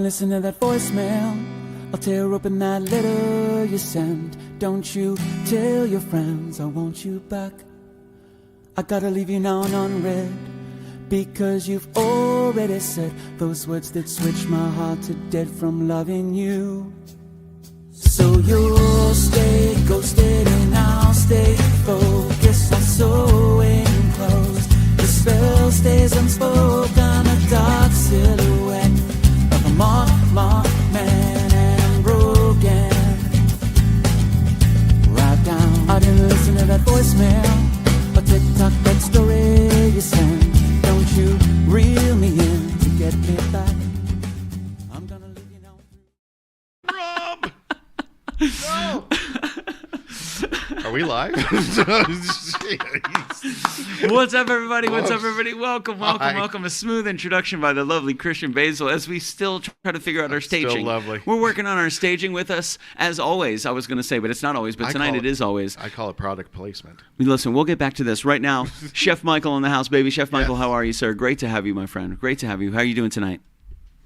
listen to that voicemail. I'll tear open that letter you send. Don't you tell your friends I want you back. I gotta leave you now and unread, because you've already said those words that switch my heart to dead from loving you. So you'll stay ghosted and I'll stay focused on sewing clothes. The spell stays unspoken, a dark silhouette of a marked man and broken. Right down, I didn't listen to that voicemail or TikTok, that story you sent. Don't you reel me in to get me back. I'm gonna leave you now. Rob! No! Are we live? What's up, everybody? What's up, everybody? Welcome. A smooth introduction by the lovely Christian Basel as we still try to figure out our staging. Still lovely. We're working on our staging with us, as always. I was going to say, but it's not always, but tonight it is always. I call it product placement. Listen, we'll get back to this right now. Chef Michael in the house, baby. Chef Michael, How are you, sir? Great to have you, my friend. Great to have you. How are you doing tonight?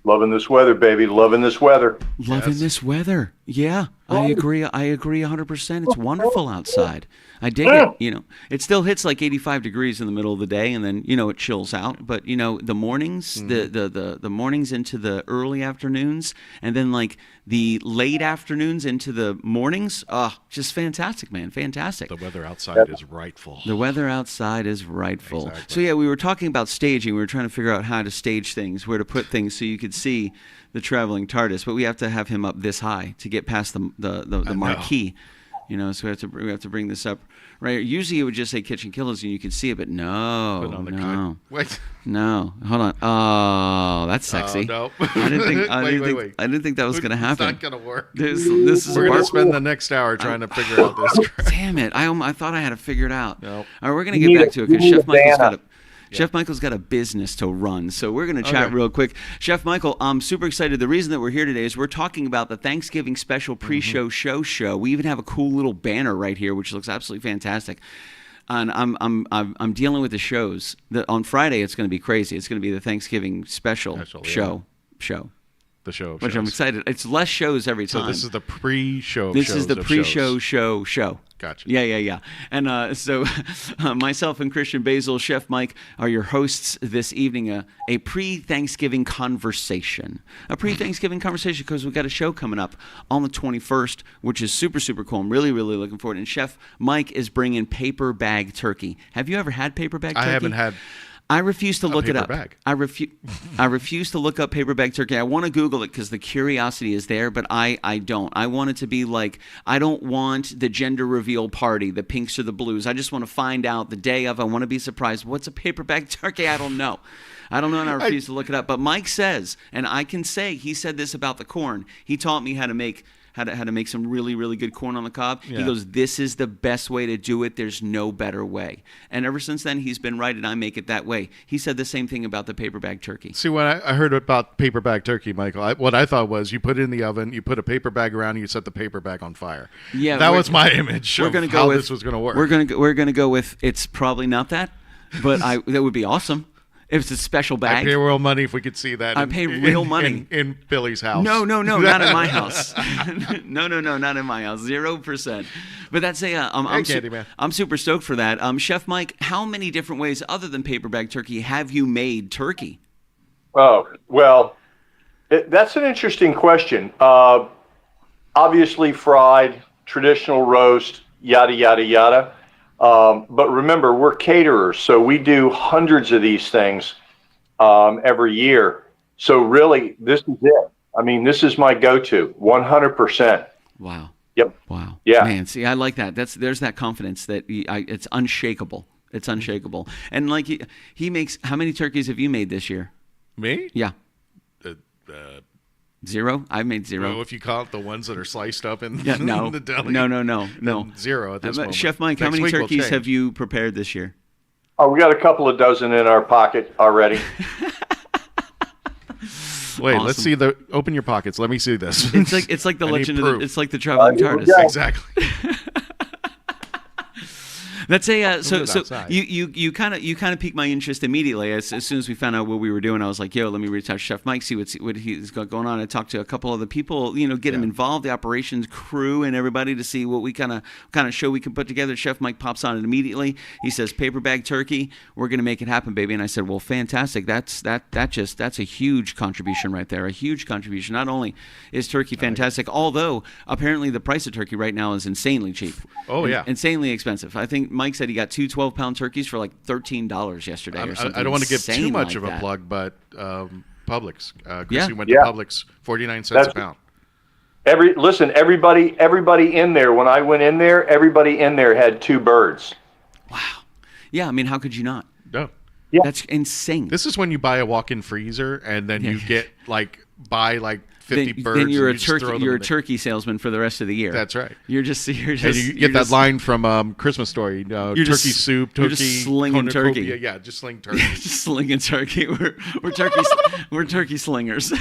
Loving this weather, baby. Loving this weather. Loving this weather. Yeah, I agree 100%. It's wonderful outside. I dig it. You know, it still hits like 85 degrees in the middle of the day, and then, you know, it chills out. But, you know, the mornings, the mornings into the early afternoons, and then like the late afternoons into the mornings, just fantastic, man. Fantastic. The weather outside is rightful. The weather outside is rightful. Exactly. So, yeah, we were talking about staging. We were trying to figure out how to stage things, where to put things so you could see the traveling TARDIS. But we have to have him up this high to get past the marquee. You know, so we have to bring this up right. Usually it would just say KitchenKillaz and you could see it, but no. Wait. No. Hold on. Oh, that's sexy. No. I didn't think that was going to happen. It's not going to work. This is We're going to spend the next hour trying to figure out this crap. Damn it. I thought I had it figured out. Nope. All right, we're going to get back to it because Chef Michael's got a business to run, so we're going to chat real quick. Chef Michael, I'm super excited. The reason that we're here today is we're talking about the Thanksgiving special pre-show show. We even have a cool little banner right here, which looks absolutely fantastic. And I'm dealing with the shows. On Friday, it's going to be crazy. It's going to be the Thanksgiving special show. The show of which shows. I'm excited. It's less shows every time. So this is the pre-show. This is the pre-show show. Gotcha. Yeah. And so myself and Christian Basel, Chef Mike, are your hosts this evening. A pre-Thanksgiving conversation. A pre-Thanksgiving conversation because we've got a show coming up on the 21st, which is super, super cool. I'm really, really looking forward. And Chef Mike is bringing paper bag turkey. Have you ever had paper bag turkey? I haven't had. I refuse to look it up. Bag. I refuse to look up paper bag turkey. I want to Google it because the curiosity is there, but I don't. I want it to be like, I don't want the gender reveal party, the pinks or the blues. I just want to find out the day of. I want to be surprised. What's a paper bag turkey? I don't know, and I refuse to look it up. But Mike says, and I can say, he said this about the corn. He taught me how to make some really, really good corn on the cob. Yeah. He goes, this is the best way to do it. There's no better way. And ever since then, he's been right, and I make it that way. He said the same thing about the paper bag turkey. See, when I heard about paper bag turkey, Michael, what I thought was you put it in the oven, you put a paper bag around, and you set the paper bag on fire. Yeah, that was my image of how this was going to work. We're going to go with it's probably not that, but that would be awesome. If it's a special bag. I'd pay real money if we could see that. I pay real money. In Billy's house. No, not in my house. No, not in my house. 0%. But that's I'm super stoked for that. Chef Mike, how many different ways other than paper bag turkey have you made turkey? Oh, well, that's an interesting question. Obviously fried, traditional roast, yada, yada, yada. But remember, we're caterers, so we do hundreds of these things every year. So really, this is it. I mean, this is my go-to, 100%. Wow. Yep. Wow. Yeah. Man, see, I like that. There's that confidence that it's unshakable. It's unshakable. And like he makes, how many turkeys have you made this year? Me? Yeah. 0? I've made 0. Well, if you count the ones that are sliced up in no. the deli. No. 0 at this moment. Chef Mike, how many turkeys have you prepared this year? Oh, we got a couple of dozen in our pocket already. Wait, awesome. Let's see open your pockets. Let me see this. It's like the legend of it's like the traveling TARDIS. Exactly. That's a so you kind of piqued my interest immediately as soon as we found out what we were doing. I was like, yo, let me reach out to Chef Mike, see what he's got going on. I talked to a couple other people, get him involved, the operations crew and everybody, to see what we kind of show we can put together. Chef Mike pops on it immediately. He says, paper bag turkey, we're gonna make it happen, baby. And I said, well, fantastic. That's a huge contribution right there. A huge contribution. Not only is turkey fantastic, although apparently the price of turkey right now is insanely cheap. Oh yeah, insanely expensive. I think Mike said he got 2 12-pound turkeys for like $13 yesterday. Or something. I don't want to give too much of a plug, but Publix. We went to Publix, 49 cents a pound. Everybody in there. When I went in there, everybody in there had 2 birds. Wow. Yeah, I mean, how could you not? No. Yeah. That's insane. This is when you buy a walk-in freezer and then you get buy 50 birds. Then you're a turkey salesman for the rest of the year. That's right. You're just and you get that line from Christmas Story. Turkey soup, turkey. You're just slinging turkey. Yeah, just sling turkey. Just slinging turkey. We're turkey slingers.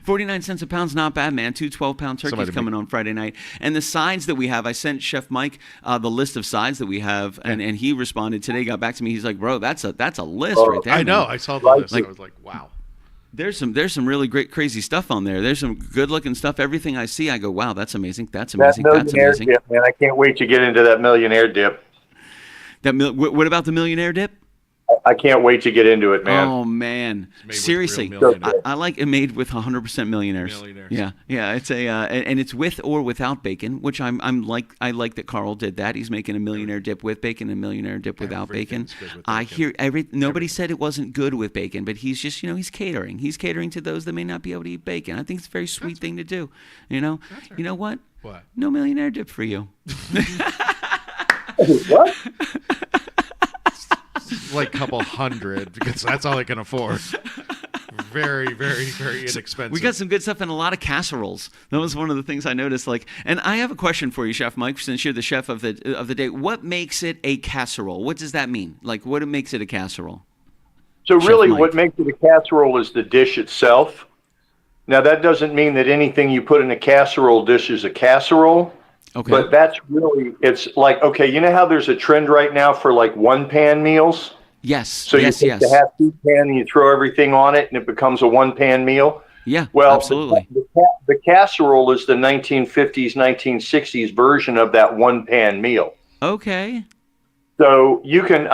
49 cents a pound's not bad, man. 2 12-pound turkeys coming on Friday night. And the sides that we have, I sent Chef Mike the list of sides that we have, and he responded today, got back to me. He's like, bro, that's a list right there. I know. I saw the list. I was like, wow. There's some really great, crazy stuff on there. There's some good-looking stuff. Everything I see, I go, wow, that's amazing. That's amazing. That's amazing. Dip, man. I can't wait to get into that millionaire dip. What about the millionaire dip? I can't wait to get into it, man. Oh man, seriously, I like it made with 100% millionaires. Yeah, it's and it's with or without bacon, which I like that Carl did that. He's making a millionaire dip with bacon and a millionaire dip without bacon. Nobody said it wasn't good with bacon, but he's just he's catering. He's catering to those that may not be able to eat bacon. I think it's a very sweet thing to do. You know what? What? No millionaire dip for you. What? Like a couple hundred, because that's all I can afford. Very, very, very inexpensive. We got some good stuff and a lot of casseroles. That was one of the things I noticed. And I have a question for you, Chef Mike, since you're the chef of the day. What makes it a casserole? What does that mean? Like, what makes it a casserole? So really, what makes it a casserole is the dish itself. Now, that doesn't mean that anything you put in a casserole dish is a casserole. Okay. But that's really, it's like, okay, you know how there's a trend right now for like one-pan meals? Yes. So you take the half-heat pan and you throw everything on it and it becomes a one-pan meal? Yeah, well, absolutely. The casserole is the 1950s, 1960s version of that one-pan meal. Okay. So you can,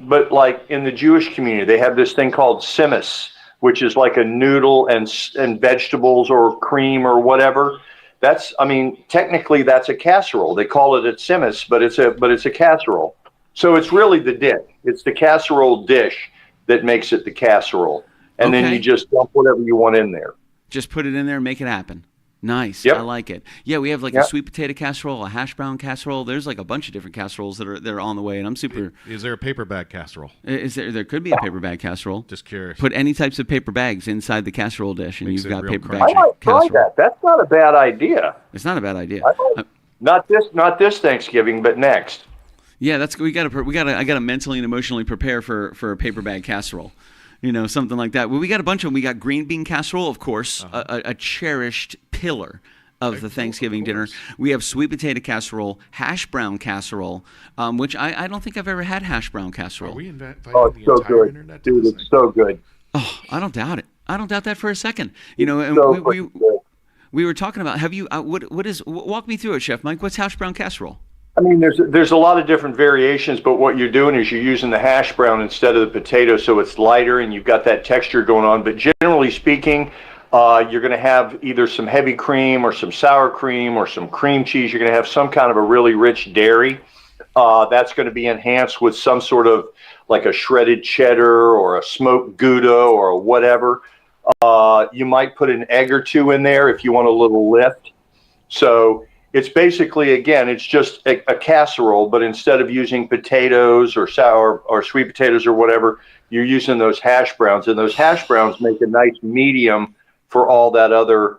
but like in the Jewish community, they have this thing called simmus, which is like a noodle and vegetables or cream or whatever. That's, technically that's a casserole. They call it a simmus, but it's a casserole. So it's really the dish. It's the casserole dish that makes it the casserole. And then you just dump whatever you want in there. Just put it in there and make it happen. Nice. Yep. I like it. Yeah, we have like a sweet potato casserole, a hash brown casserole. There's like a bunch of different casseroles that are on the way, and I'm super. Is there a paper bag casserole? There could be a paper bag casserole. Just curious. Put any types of paper bags inside the casserole dish, and you've got paper bag casserole. I might try that. That's not a bad idea. It's not a bad idea. Not this Thanksgiving, but next. Yeah, I gotta mentally and emotionally prepare for a paper bag casserole. Something like that. Well, we got a bunch of them. We got green bean casserole, of course, a cherished pillar of the Thanksgiving dinner. We have sweet potato casserole, hash brown casserole, which I don't think I've ever had hash brown casserole. Are we inviting the entire good. internet? Dude, it's so good. Oh, I don't doubt it. I don't doubt that for a second. We were talking about, have you, walk me through it, Chef Mike. What's hash brown casserole? There's a lot of different variations, but what you're doing is you're using the hash brown instead of the potato, so it's lighter and you've got that texture going on. But generally speaking, you're going to have either some heavy cream or some sour cream or some cream cheese. You're going to have some kind of a really rich dairy. That's going to be enhanced with some sort of like a shredded cheddar or a smoked Gouda or whatever. You might put an egg or two in there if you want a little lift. So it's basically, again, it's just a casserole, but instead of using potatoes or sour or sweet potatoes or whatever, you're using those hash browns, and those hash browns make a nice medium for all that other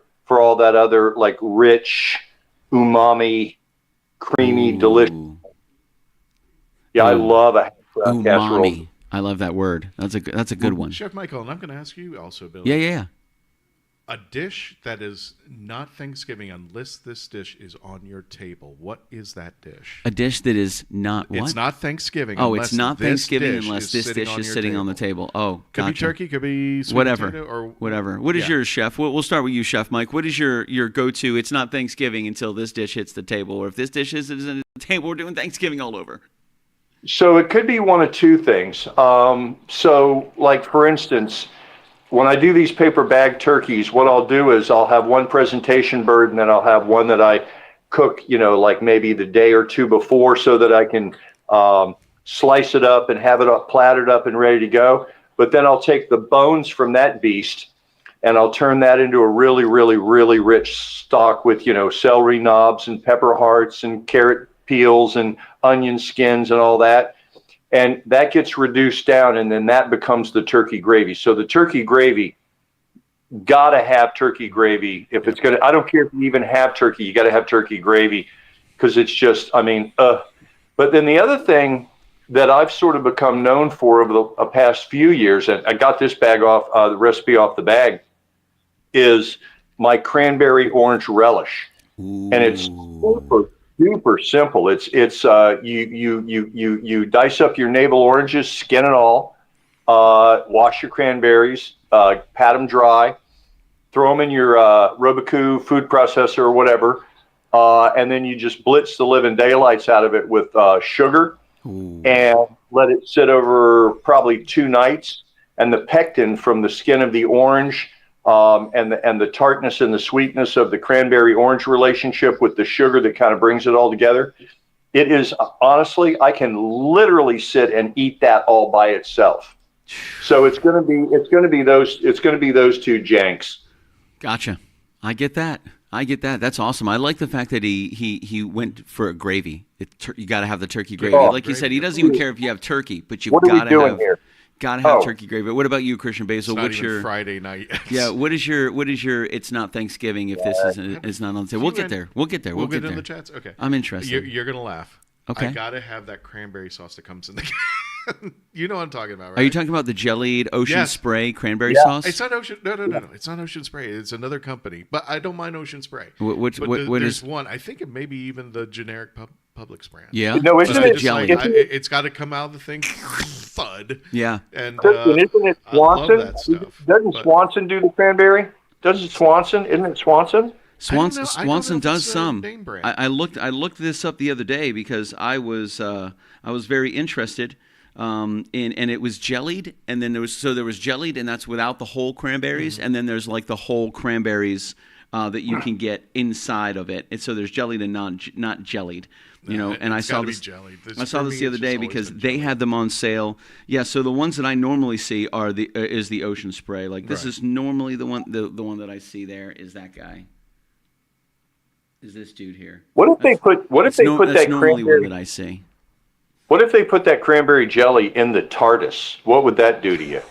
like rich, umami, creamy, delicious. Yeah, I love a hash brown casserole. I love that word. That's a good one. Chef Michael, and I'm going to ask you also, Billy. Yeah. A dish that is not Thanksgiving unless this dish is on your table. What is that dish? A dish that is not what? It's not Thanksgiving. Oh, it's not Thanksgiving unless this dish is sitting on the table. Oh, could be turkey, could be sweet potato, or whatever. What is yours, Chef? We'll start with you, Chef Mike. What is your go-to? It's not Thanksgiving until this dish hits the table, or if this dish isn't at the table, we're doing Thanksgiving all over. So it could be one of two things. So, like for instance, when I do these paper bag turkeys, what I'll do is I'll have one presentation bird, and then I'll have one that I cook, like maybe the day or two before, so that I can slice it up and have it up, platted up and ready to go. But then I'll take the bones from that beast and I'll turn that into a really, really, really rich stock with, celery knobs and pepper hearts and carrot peels and onion skins and all that. And that gets reduced down, and then that becomes the turkey gravy. So the turkey gravy, gotta have turkey gravy. If it's gonna, I don't care if you even have turkey, you gotta have turkey gravy, because it's just, But then the other thing that I've sort of become known for over the past few years, and I got this bag off, the recipe off the bag, is my cranberry orange relish. Ooh. And it's super simple. It's you dice up your navel oranges, skin and all, wash your cranberries, pat them dry, throw them in your Robikou food processor or whatever, and then you just blitz the living daylights out of it with sugar. Ooh. And let it sit over probably 2 nights, and the pectin from the skin of the orange and the tartness and the sweetness of the cranberry orange relationship with the sugar that kind of brings it all together. It is, honestly, I can literally sit and eat that all by itself. So it's going to be those two janks. Gotcha. I get that. That's awesome. I like the fact that he went for a gravy. You got to have the turkey gravy. Like you said, he doesn't even care if you have turkey, but you've got to have. Here? Gotta have turkey gravy. What about you, Christian Basel? What's your Friday night? Yeah. What is your? It's not Thanksgiving if this is not on the table. We'll get there. We'll get in there. The chats. Okay. I'm interested. You're gonna laugh. Okay. I gotta have that cranberry sauce that comes in the. You know what I'm talking about, right? Are you talking about the jellied Ocean Spray cranberry sauce? It's not Ocean. No. It's not Ocean Spray. It's another company, but I don't mind Ocean Spray. There's one. I think it may be even the generic Publix brand. Yeah. No, isn't it jelly? It's got to come out of the thing. Thud. Yeah. And isn't it Swanson? I love that stuff. Doesn't Swanson do the cranberry? Isn't it Swanson? Swanson does some. I looked this up the other day because I was very interested. And it was jellied, and then there was jellied, and that's without the whole cranberries, and then there's like the whole cranberries that you can get inside of it. And so there's jellied and not jellied, And I saw this the other day because they had them on sale. Yeah, so the ones that I normally see is the Ocean Spray. Like this is normally the one that I see there is that guy. Is this dude here? What if they put that normally cranberry one that I see? What if they put that cranberry jelly in the TARDIS? What would that do to you?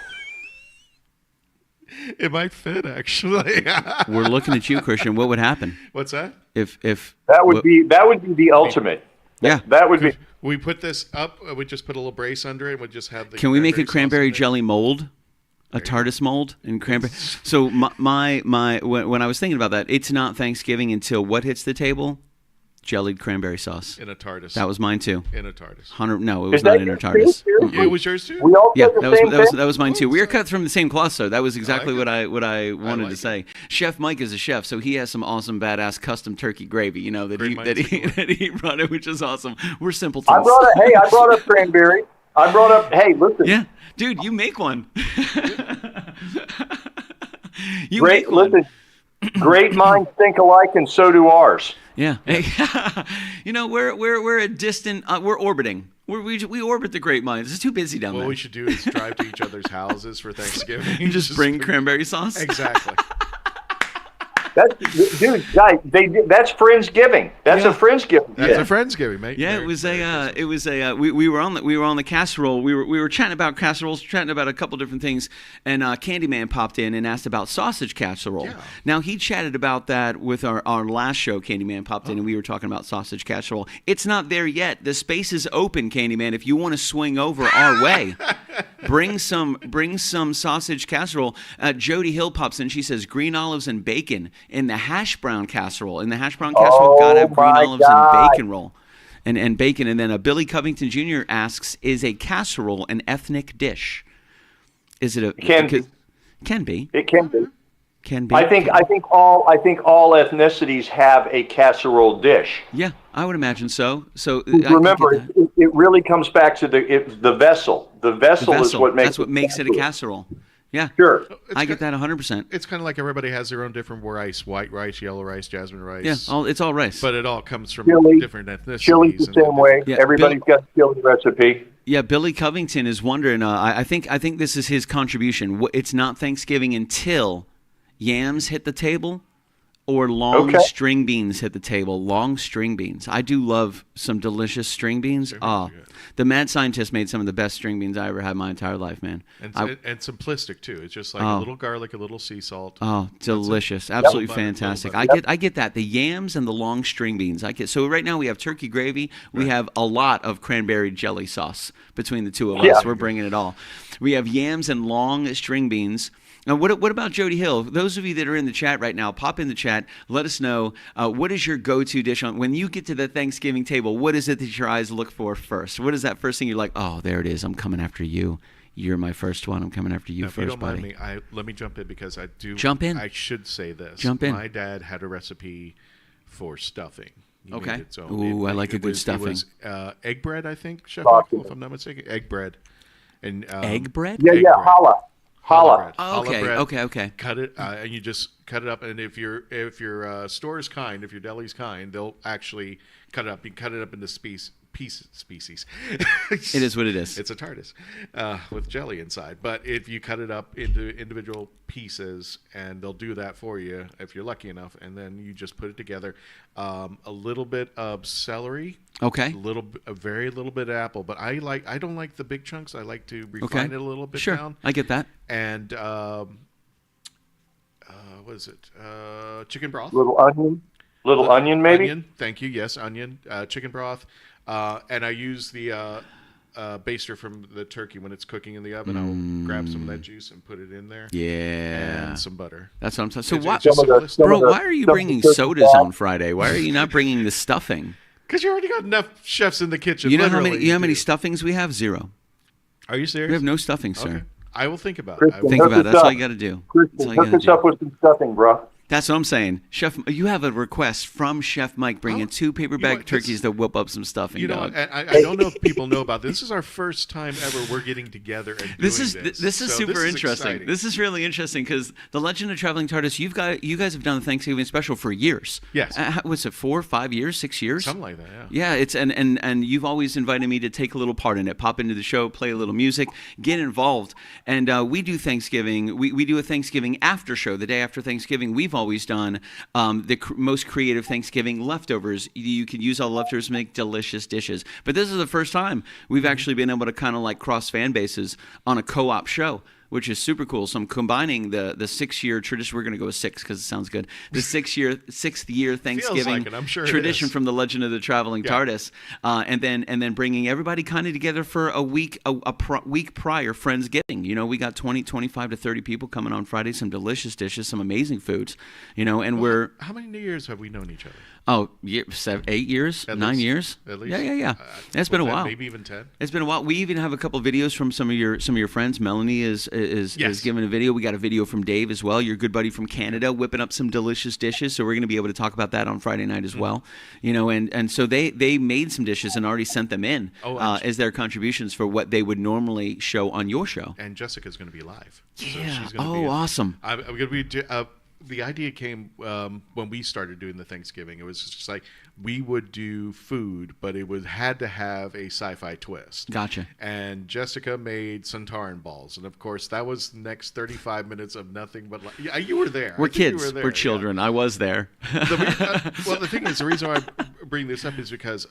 It might fit, actually. We're looking at you, Christian. What would happen? What's that? If that would be the ultimate. Yeah, that would be. We put this up. We just put a little brace under it. And we just have the. Can we make a cranberry jelly mold? A TARDIS mold and cranberry. So when I was thinking about that, it's not Thanksgiving until what hits the table? Jellied cranberry sauce. In a TARDIS. That was mine too. In a TARDIS. No, it was not in a TARDIS. It was yours too? That was mine too. We are cut from the same cloth, so that was exactly what I wanted to say. Chef Mike is a chef, so he has some awesome badass custom turkey gravy, that he brought it, which is awesome. We're simpletons. I brought up cranberry. Hey, listen. Yeah. Dude, you make one. Listen, great minds think alike, and so do ours. Yeah. We're a distant. We're orbiting. We orbit the great minds. It's too busy down there. What we should do is drive to each other's houses for Thanksgiving. You just bring cranberry sauce. Exactly. That's Friendsgiving. That's a Friendsgiving. That's a Friendsgiving, mate. Yeah, we were on the casserole. We were chatting about casseroles, chatting about a couple different things, and Candyman popped in and asked about sausage casserole. Yeah. Now he chatted about that with our last show. Candyman popped in and we were talking about sausage casserole. It's not there yet. The space is open, Candyman. If you want to swing over our way. Bring some sausage casserole. Jody Hill pops in. She says green olives and bacon in the hash brown casserole. In the hash brown casserole, gotta have green olives and bacon roll. And bacon. And then Billy Covington Jr. asks, is a casserole an ethnic dish? Is it a... It can be. Can be. It can be. Can be. I think all ethnicities have a casserole dish. Yeah, I would imagine so. So remember, it really comes back to the vessel. The vessel is what makes it a casserole. Yeah, sure. I get that 100%. It's kind of like everybody has their own different rice: white rice, yellow rice, jasmine rice. Yeah, it's all rice. But it all comes from different ethnicities. Chili's the same way. Yeah, everybody's got a chili recipe. Yeah, Billy Covington is wondering. I think this is his contribution. It's not Thanksgiving until yams hit the table or long string beans hit the table. Long string beans. I do love some delicious string beans. The Mad Scientist made some of the best string beans I ever had in my entire life, man. And simplistic too. It's just like a little garlic, a little sea salt. Oh, delicious. Absolutely fantastic. I get that. The yams and the long string beans. So right now we have turkey gravy. We have a lot of cranberry jelly sauce between the two of us. We're bringing it all. We have yams and long string beans. Now, what about Jody Hill? Those of you that are in the chat right now, pop in the chat. Let us know what is your go-to dish when you get to the Thanksgiving table. What is it that your eyes look for first? What is that first thing you're like? Oh, there it is. I'm coming after you. You're my first one. I'm coming after you first, if you don't buddy. Mind me, let me jump in because I do. Jump in. I should say this. Jump in. My dad had a recipe for stuffing. Okay. Ooh, I like a good stuffing. It was egg bread, I think, Chef Michael, if I'm not mistaken. Egg bread. And egg bread? Yeah, challah. Challah. Oh, okay. Cut it, and you just cut it up. And if your store is kind, if your deli's kind, they'll actually cut it up. You cut it up into species. It is what it is. It's a TARDIS with jelly inside. But if you cut it up into individual pieces, and they'll do that for you if you're lucky enough, and then you just put it together. A little bit of celery. Okay. A very little bit of apple, but I don't like the big chunks. I like to refine it a little bit down. I get that. And what is it? Chicken broth. Little onion, maybe. Onion. Thank you. Yes, onion. Chicken broth. And I use the baster from the turkey when it's cooking in the oven. I'll grab some of that juice and put it in there. Yeah. And some butter. That's what I'm saying. So why are you bringing sodas on Friday? Why are you not bringing the stuffing? Because you already got enough chefs in the kitchen. You know how many stuffings we have? 0. Are you serious? We have no stuffing, sir. Okay. I will think about it. Think about it. That's all you got to do. Kristen, hook us up with some stuffing, bro. That's what I'm saying. Chef, you have a request from Chef Mike bringing 2 paper bag turkeys to whip up some stuffing. And I don't know if people know about this. This is our first time ever we're getting together and doing this. This is super interesting. Exciting. This is really interesting because the Legend of Traveling TARDIS. You guys have done the Thanksgiving special for years. Yes. Was it 4, 5 years, 6 years? Something like that. Yeah. It's and you've always invited me to take a little part in it. Pop into the show, play a little music, get involved, and we do Thanksgiving. We do a Thanksgiving after show the day after Thanksgiving. We've always done. The most creative Thanksgiving leftovers. You can use all the leftovers to make delicious dishes. But this is the first time we've actually been able to kind of like cross fan bases on a co-op show, which is super cool. So I'm combining the 6-year tradition. We're going to go with 6 because it sounds good. The 6th year Thanksgiving tradition from the Legend of the Traveling TARDIS, and then bringing everybody kind of together for a week prior Friendsgiving. You know, we got 25 to 30 people coming on Friday. Some delicious dishes, some amazing foods. You know, and how many years have we known each other? Oh, 8 years, 9 years. At least. Yeah. It's been a while. Maybe even 10. It's been a while. We even have a couple videos from some of your friends. Melanie is giving a video. We got a video from Dave as well, your good buddy from Canada, whipping up some delicious dishes. So we're going to be able to talk about that on Friday night as well. You know, and so they made some dishes and already sent them in as their contributions for what they would normally show on your show. And Jessica's going to be live. Yeah. So she's going to be awesome. I'm going to be. The idea came when we started doing the Thanksgiving. It was just like we would do food, but it had to have a sci-fi twist. Gotcha. And Jessica made Centauran balls, and of course that was the next 35 minutes of nothing but you were there. We're kids. We're children. Yeah. I was there. The thing is, the reason why I bring this up is because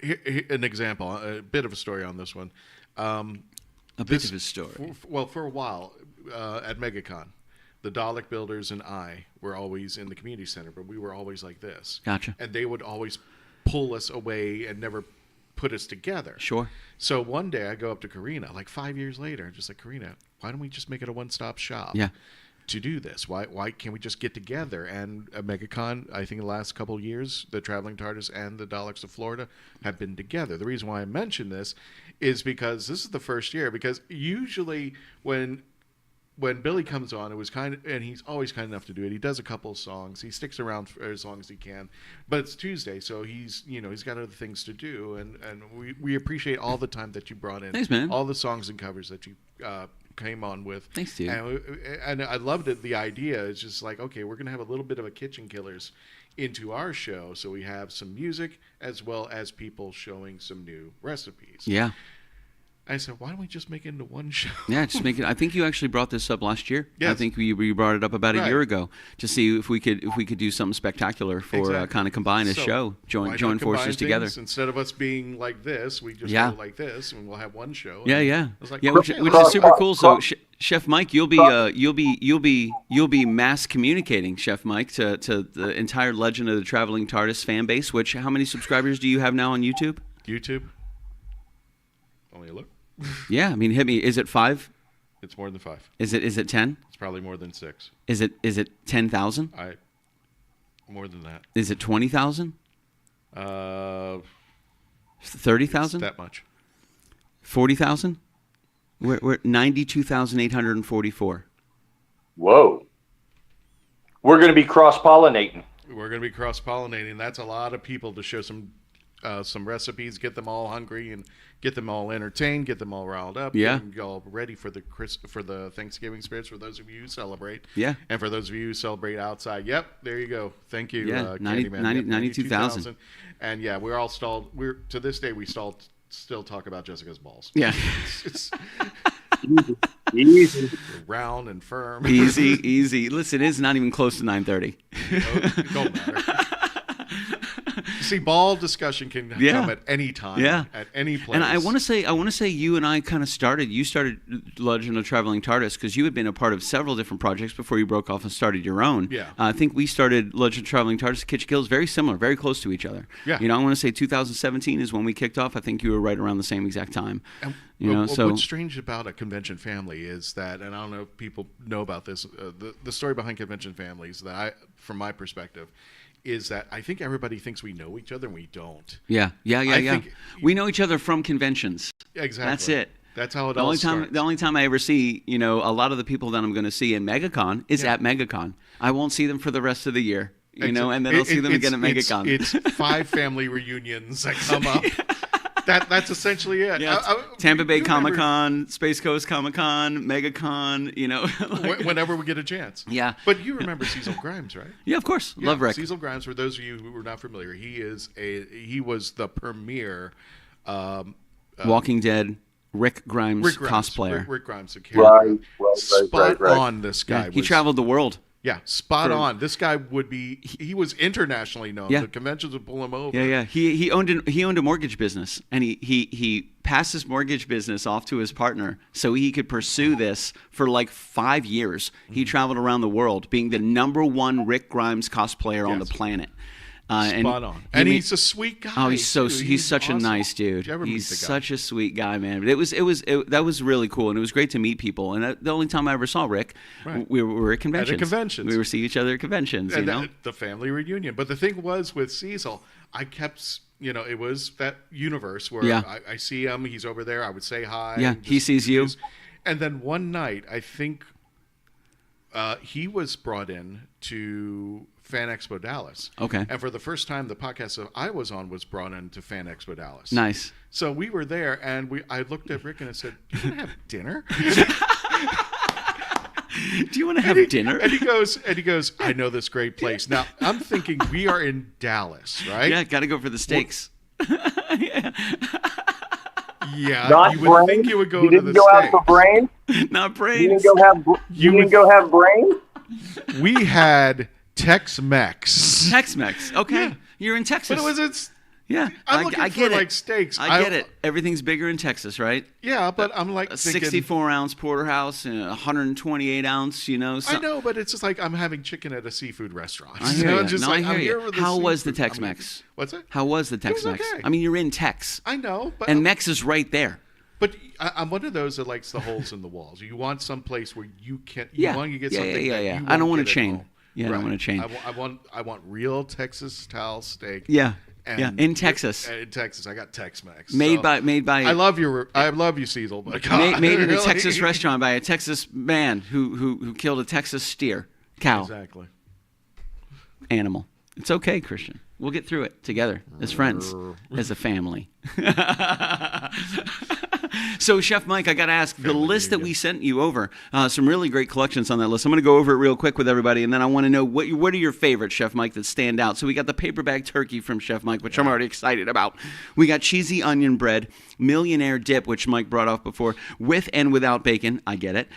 here, an example, a bit of a story on this one. A bit of a story. For a while at MegaCon. The Dalek builders and I were always in the community center, but we were always like this. Gotcha. And they would always pull us away and never put us together. Sure. So one day I go up to Karina, like 5 years later, I'm just like, Karina, why don't we just make it a one-stop shop? Yeah. To do this, why can't we just get together? And MegaCon, I think the last couple of years, the Traveling TARDIS and the Daleks of Florida have been together. The reason why I mention this is because this is the first year. Because usually when Billy comes on, it was and he's always kind enough to do it. He does a couple of songs. He sticks around for as long as he can. But it's Tuesday, so he's got other things to do. And we appreciate all the time that you brought in. Thanks, man. All the songs and covers that you came on with. Thanks, dude. And I loved it. The idea is just like, okay, we're going to have a little bit of a Kitchen Killers into our show. So we have some music as well as people showing some new recipes. Yeah. I said, why don't we just make it into one show? Yeah, just make it. I think you actually brought this up last year. Yes. I think we brought it up about a year ago to see if we could do something spectacular for kind of combine a show, join forces together. Instead of us being like this, we just go like this, and we'll have one show. Yeah. I was like, which is super cool. So, Chef Mike, you'll be mass communicating, Chef Mike, to the entire Legend of the Traveling TARDIS fan base. Which, how many subscribers do you have now on YouTube? YouTube. Only a look. Yeah, I mean, hit me. Is it 5? It's more than 5. Is it 10? It's probably more than 6. Is it 10,000? More than that. Is it 20,000? 30,000? That much. 40,000? We're 92,844. Whoa. We're going to be cross-pollinating. We're going to be cross-pollinating. That's a lot of people to show some recipes, get them all hungry and get them all entertained, get them all riled up, yeah, get them all ready for the Thanksgiving spirits. For those of you who celebrate, yeah, and for those of you who celebrate outside, yep, there you go. Thank you, yeah, Candyman. 92,000. And yeah, we're all stalled. We're to this day we still talk about Jessica's balls. Yeah, it's easy, round and firm. Easy. Listen, it's not even close to 9:30. It don't matter. See, ball discussion can come at any time, at any place. And I want to say, you and I kind of started Legend of Traveling TARDIS because you had been a part of several different projects before you broke off and started your own. Yeah. I think we started Legend of Traveling TARDIS, KitchenKillaz, very similar, very close to each other. Yeah. I want to say 2017 is when we kicked off. I think you were right around the same exact time. And, so what's strange about a convention family is that, and I don't know if people know about this, the story behind convention families from my perspective, is that I think everybody thinks we know each other and we don't. Yeah. We know each other from conventions. Exactly. That's it. That's how it all starts. The only time I ever see, a lot of the people that I'm going to see in MegaCon is at MegaCon. I won't see them for the rest of the year, and then I'll see them again at MegaCon. It's 5 family reunions that come up. That's essentially it. Yeah, Tampa Bay Comic-Con, Space Coast Comic-Con, MegaCon, whenever we get a chance. Yeah. But you remember Cecil Grimes, right? Yeah, of course. Yeah, Love Rick. Cecil Grimes, for those of you who are not familiar, he was the premier Walking Dead Rick Grimes cosplayer. Rick Grimes, the character. Right. On this guy. Yeah, he traveled the world. Yeah, spot on. This guy he was internationally known. Yeah. The conventions would pull him over. Yeah. He owned a mortgage business, and he passed his mortgage business off to his partner so he could pursue this for like 5 years. He traveled around the world being the #1 Rick Grimes cosplayer on the planet. Spot on. And he's a sweet guy. Oh, he's such awesome. A nice dude. He's such a sweet guy, man. But that was really cool, and it was great to meet people. And the only time I ever saw Rick, we were at conventions. At conventions. We would see each other at conventions. The family reunion. But the thing was with Cecil, I kept, it was that universe where I see him, he's over there, I would say hi. Yeah, he sees you. And then one night, I think he was brought in to Fan Expo Dallas. Okay. And for the first time, the podcast that I was on was brought into Fan Expo Dallas. Nice. So we were there, and I looked at Rick and I said, "Do you want to have dinner?" Do you want to have dinner? And he goes, "I know this great place." Now I'm thinking we are in Dallas, right? Yeah, got to go for the steaks. Yeah, not you brain. would think you would go you to didn't the go steaks. out for brain. Not brains. You didn't go have brain. We had Tex-Mex. Tex-Mex. Okay, you're in Texas. But Yeah, I'm looking I for get it. like steaks. I get it. Everything's bigger in Texas, right? Yeah, but I'm like A thinking, 64-ounce porterhouse and a 128-ounce. I know, but it's just like I'm having chicken at a seafood restaurant. I hear you. Just No, like, I hear I'm you. here for the How was the seafood. Tex-Mex? What's it? How was the Tex-Mex? okay. I mean, you're in Tex, I know, but and Mex is right there. But I'm one of those that likes the holes in the walls. You want some place where you can. Yeah. Want to get Yeah, something. yeah, that yeah. You I don't won't want get a at chain. home. Yeah, I don't want a chain. I want real Texas style steak. Yeah, And yeah. In Texas, In Texas, I got Tex-Mex. made by. I love you, Cecil. But God, Made in a really? Texas restaurant by a Texas man who killed a Texas cow, Exactly. animal. It's okay, Christian. We'll get through it together as friends, as a family. So, Chef Mike, I got to ask, the list that we sent you over, some really great collections on that list. I'm going to go over it real quick with everybody, and then I want to know what are your favorites, Chef Mike, that stand out. So we got the paper bag turkey from Chef Mike, which I'm already excited about. We got cheesy onion bread, millionaire dip, which Mike brought off before, with and without bacon. I get it.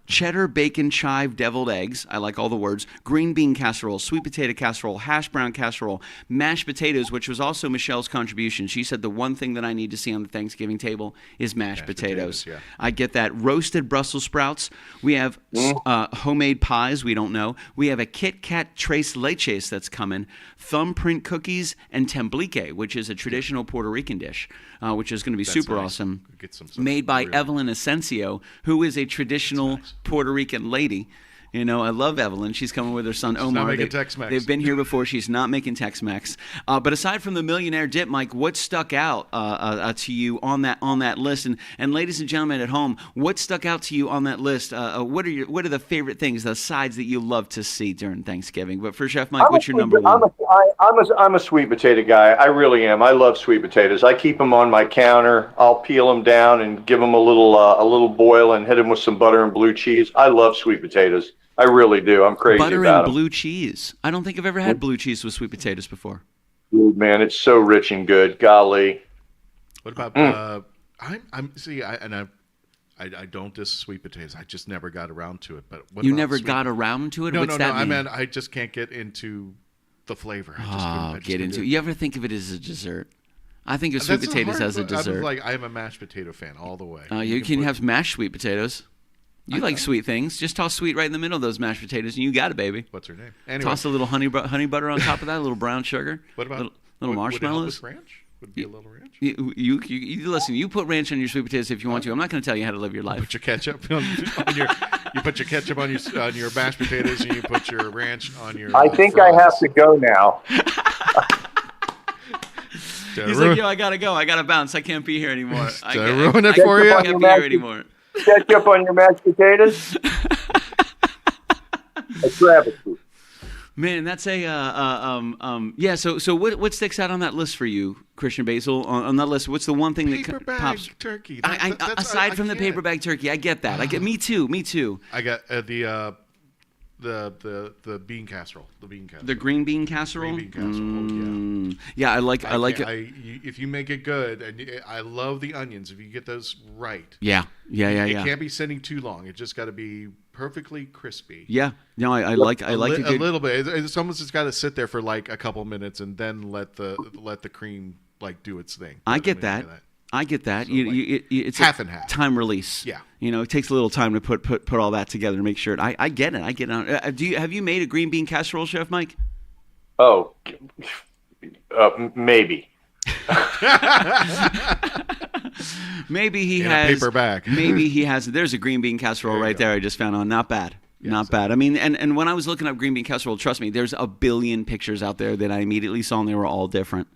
Cheddar bacon chive deviled eggs. I like all the words. Green bean casserole, sweet potato casserole, hash brown casserole, mashed potatoes, which was also Michelle's contribution. She said the one thing that I need to see on the Thanksgiving table is mashed potatoes. Yeah. I get that. Roasted Brussels sprouts. We have homemade pies. We don't know. We have a Kit Kat Tres Leches that's coming. Thumbprint cookies and tembleque, which is a traditional Puerto Rican dish, which is going to be super nice. awesome. Get some Made by real- Evelyn Asensio, who is a traditional Puerto Rican lady. You know, I love Evelyn. She's coming with her son Omar. not making Tex-Mex. They've been here before. She's not making Tex-Mex. But aside from the millionaire dip, Mike, what stuck out to you on that list? And ladies and gentlemen at home, what stuck out to you on that list? What are the favorite things, the sides that you love to see during Thanksgiving? But for Chef Mike, what's your number one? I'm a sweet potato guy. I really am. I love sweet potatoes. I keep them on my counter. I'll peel them down and give them a little boil and hit them with some butter and blue cheese. I love sweet potatoes. I really do. I'm crazy Butter about and them. blue cheese. I don't think I've ever had blue cheese with sweet potatoes before. Dude, man, it's so rich and good. Golly. What about I don't diss sweet potatoes. I just never got around to it. But what You about never sweet- got around to it? No, What's no, that no. mean? I mean, I just can't get into the flavor. Get into it. You ever think of it as a dessert? I think of sweet potatoes as a dessert. I'm a mashed potato fan all the way. You can have mashed sweet potatoes. You like sweet things. Just toss sweet right in the middle of those mashed potatoes, and you got it, baby. What's her name? Anyway, Toss a little honey butter on top of that, a little brown sugar. what about little would it help marshmallows? with ranch? Would it be a little ranch? You listen. You put ranch on your sweet potatoes if you want to. I'm not going to tell you how to live your life. Put your ketchup on your. You put your ketchup on your mashed potatoes, and you put your ranch on your. I think fries. I have to go now. He's like, yo, I gotta go. I gotta bounce. I can't be here anymore. Did I ruin it for you? I can't be here anymore. Ketchup on your mashed potatoes? A travesty. Man, that's a yeah. So what sticks out on that list for you, Christian Basel? On that list, what's the one thing Paper that bag pops? turkey. Aside from the paper bag turkey, I get that. Me too. I got the bean casserole. The bean casserole. The green bean casserole. Green bean casserole. Yeah, I like it. If you make it good, and I love the onions. If you get those right. Yeah. It can't be sitting too long. It just got to be perfectly crispy. Yeah. No, I like a little bit. It's almost just got to sit there for like a couple minutes and then let the cream like do its thing. I get that. I get that. So, it's half a and half. time release. Yeah. It takes a little time to put all that together to make sure. I get it. I get it. Have you made a green bean casserole, Chef Mike? Oh, maybe. Maybe he In a has paper bag. Maybe he has. There's a green bean casserole right there. I just found on. Not bad. Not bad. I mean, and when I was looking up green bean casserole, trust me, there's a billion pictures out there that I immediately saw, and they were all different.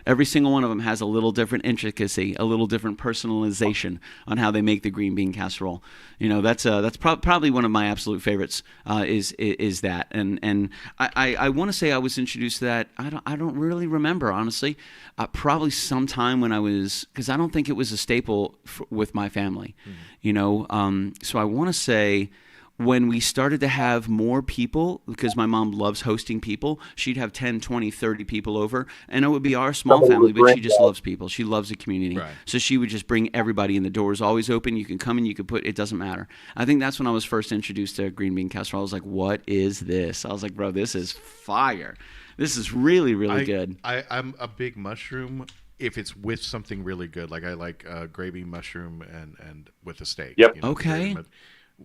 Every single one of them has a little different intricacy, a little different personalization on how they make the green bean casserole. That's probably one of my absolute favorites. Is that? And I want to say I was introduced to that. I don't really remember, honestly. Probably sometime when I was, because I don't think it was a staple with my family. So I want to say when we started to have more people, because my mom loves hosting people, she'd have 10, 20, 30 people over, and it would be our small Somebody family, would but she bring just that. loves people. She loves the community. Right. So she would just bring everybody in. The door is always open. You can come in, you can put, it doesn't matter. I think that's when I was first introduced to green bean casserole. I was like, what is this? I was like, bro, this is fire. This is really, really good. I'm a big mushroom if it's with something really good. Like I like gravy mushroom and with a steak. Yep. Okay.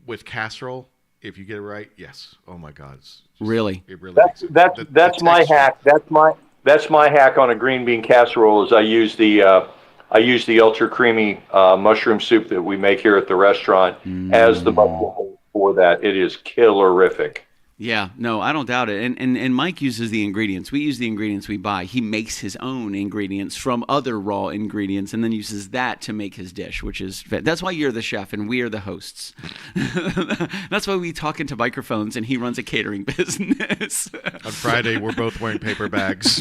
With casserole, if you get it right, yes. Oh my God. It's just, Really? It really That's makes it- that's the that's my texture. hack. That's my hack on a green bean casserole. Is I use the ultra creamy mushroom soup that we make here at the restaurant as the mushroom for that. It is killerific. Yeah, no, I don't doubt it. And Mike uses the ingredients. We use the ingredients we buy. He makes his own ingredients from other raw ingredients and then uses that to make his dish, which is that's why you're the chef and we are the hosts. That's why we talk into microphones and he runs a catering business. On Friday, we're both wearing paper bags.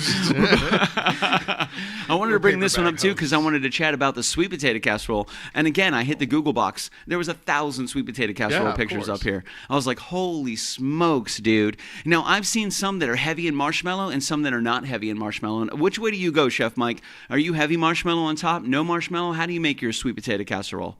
I wanted to bring this one up too because I wanted to chat about the sweet potato casserole. And again, I hit the Google box. There was 1,000 sweet potato casserole Yeah, of pictures course. up here. I was like, holy smokes, dude. Now, I've seen some that are heavy in marshmallow and some that are not heavy in marshmallow. And which way do you go, Chef Mike? Are you heavy marshmallow on top? No marshmallow? How do you make your sweet potato casserole?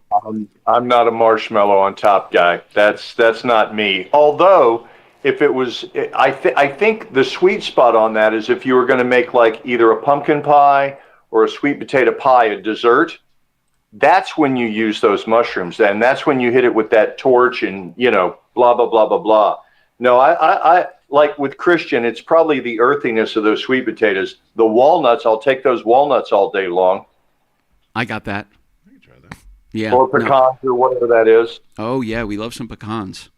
I'm not a marshmallow on top guy. That's not me. Although, if it was, I think the sweet spot on that is if you were going to make like either a pumpkin pie or a sweet potato pie, a dessert. That's when you use those mushrooms, and that's when you hit it with that torch and blah blah blah blah blah. No, I like with Christian, it's probably the earthiness of those sweet potatoes. The walnuts, I'll take those walnuts all day long, I got that. You can try that. Yeah. or no. pecans or whatever that is. Oh, yeah. We love some pecans.